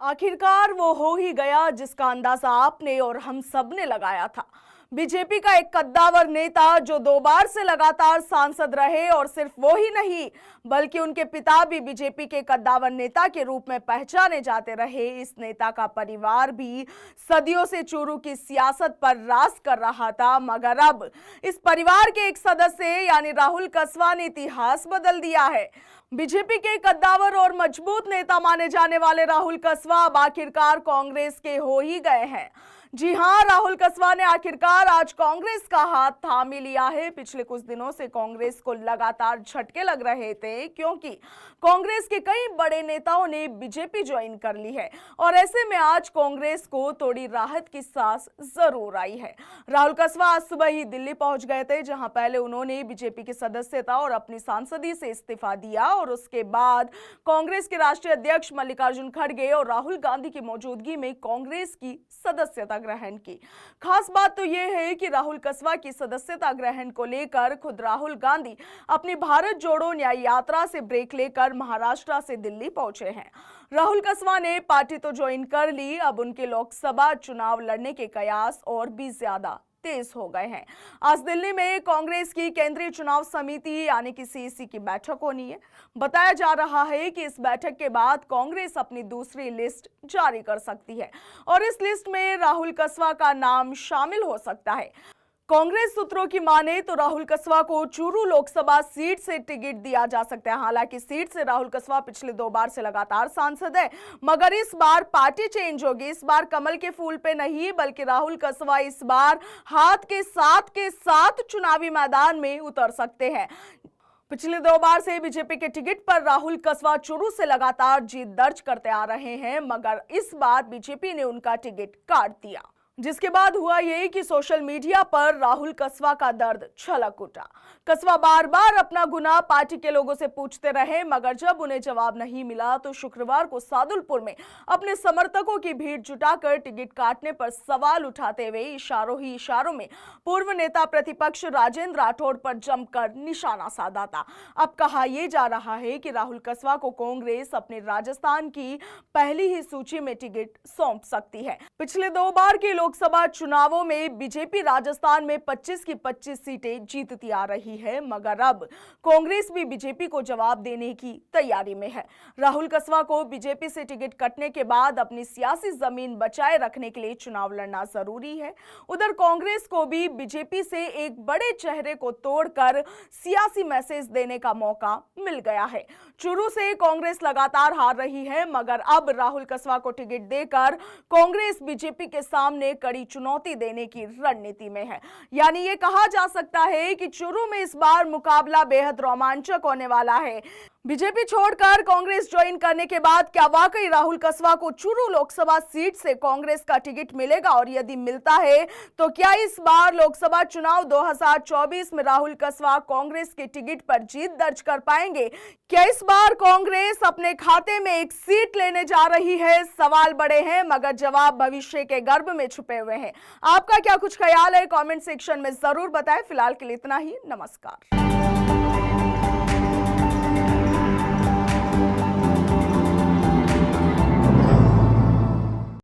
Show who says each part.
Speaker 1: आखिरकार वो हो ही गया जिसका अंदाजा आपने और हम सब ने लगाया था। बीजेपी का एक कद्दावर नेता जो 2 बार से लगातार सांसद रहे और सिर्फ वो ही नहीं बल्कि उनके पिता भी बीजेपी के कद्दावर नेता के रूप में पहचाने जाते रहे। इस नेता का परिवार भी सदियों से चूरू की सियासत पर राज कर रहा था, मगर अब इस परिवार के एक सदस्य यानी राहुल कसवा ने इतिहास बदल दिया है। बीजेपी के कद्दावर और मजबूत नेता माने जाने वाले राहुल कसवा अब आखिरकार कांग्रेस के हो ही गए हैं। जी हां, राहुल कसवा ने आखिरकार आज कांग्रेस का हाथ थाम लिया है। पिछले कुछ दिनों से कांग्रेस को लगातार झटके लग रहे थे क्योंकि कांग्रेस के कई बड़े नेताओं ने बीजेपी ज्वाइन कर ली है और ऐसे में आज कांग्रेस को थोड़ी राहत की सांस जरूर आई है। राहुल कसवा आज सुबह ही दिल्ली पहुंच गए थे, जहां पहले उन्होंने बीजेपी की सदस्यता और अपनी सांसदी से इस्तीफा दिया और उसके बाद कांग्रेस के राष्ट्रीय अध्यक्ष मल्लिकार्जुन खड़गे और राहुल गांधी की मौजूदगी में कांग्रेस की सदस्यता ग्रहण की। खास बात तो यह है कि राहुल कसवा की सदस्यता ग्रहण को लेकर खुद राहुल गांधी अपनी भारत जोड़ो न्याय यात्रा से ब्रेक लेकर महाराष्ट्र से दिल्ली पहुंचे हैं। राहुल कसवा ने पार्टी तो ज्वाइन कर ली, अब उनके लोकसभा चुनाव लड़ने के कयास और भी ज्यादा तेज हो गए हैं। आज दिल्ली में कांग्रेस की केंद्रीय चुनाव समिति यानी कि सीईसी की बैठक होनी है। बताया जा रहा है कि इस बैठक के बाद कांग्रेस अपनी दूसरी लिस्ट जारी कर सकती है और इस लिस्ट में राहुल कसवा का नाम शामिल हो सकता है। कांग्रेस सूत्रों की माने तो राहुल कसवा को चूरू लोकसभा सीट से टिकट दिया जा सकता है। हालांकि सीट से राहुल कसवा पिछले 2 बार से लगातार सांसद है, मगर इस बार पार्टी चेंज होगी। इस बार कमल के फूल पे नहीं बल्कि राहुल कसवा इस बार हाथ के साथ चुनावी मैदान में उतर सकते हैं। पिछले 2 बार से बीजेपी के टिकट पर राहुल कसवा चूरू से लगातार जीत दर्ज करते आ रहे हैं, मगर इस बार बीजेपी ने उनका टिकट काट दिया, जिसके बाद हुआ ये कि सोशल मीडिया पर राहुल कसवा का दर्द छलक उठा। कसवा बार बार अपना गुनाह पार्टी के लोगों से पूछते रहे, मगर जब उन्हें जवाब नहीं मिला तो शुक्रवार को सादुलपुर में अपने समर्थकों की भीड़ जुटाकर टिकट काटने पर सवाल उठाते हुए इशारों ही इशारों में पूर्व नेता प्रतिपक्ष राजेंद्र राठौड़ पर जमकर निशाना साधा था। अब कहा यह जा रहा है कि राहुल कसवा को कांग्रेस अपने राजस्थान की पहली ही सूची में टिकट सौंप सकती है। पिछले 2 बार के लोकसभा चुनावों में बीजेपी राजस्थान में 25 की 25 सीटें जीतती आ रही है, मगर अब कांग्रेस भी बीजेपी को जवाब देने की तैयारी में है। राहुल कसवा को बीजेपी से टिकट कटने के बाद अपनी सियासी जमीन बचाए रखने के लिए चुनाव लड़ना जरूरी है। उधर कांग्रेस को भी बीजेपी से एक बड़े चेहरे को तोड़कर सियासी मैसेज देने का मौका मिल गया है। चूरू से कांग्रेस लगातार हार रही है, मगर अब राहुल कसवा को टिकट देकर कांग्रेस बीजेपी के सामने कड़ी चुनौती देने की रणनीति में है। यानी ये कहा जा सकता है कि चूरू में इस बार मुकाबला बेहद रोमांचक होने वाला है। बीजेपी छोड़कर कांग्रेस ज्वाइन करने के बाद क्या वाकई राहुल कसवा को चूरू लोकसभा सीट से कांग्रेस का टिकट मिलेगा, और यदि मिलता है तो क्या इस बार लोकसभा चुनाव 2024 में राहुल कसवा कांग्रेस के टिकट पर जीत दर्ज कर पाएंगे? क्या इस बार कांग्रेस अपने खाते में एक सीट लेने जा रही है? सवाल बड़े हैं, मगर जवाब भविष्य के गर्भ में छुपे हुए हैं। आपका क्या कुछ ख्याल है? कमेंट सेक्शन में जरूर बताएं। फिलहाल के लिए इतना ही। नमस्कार।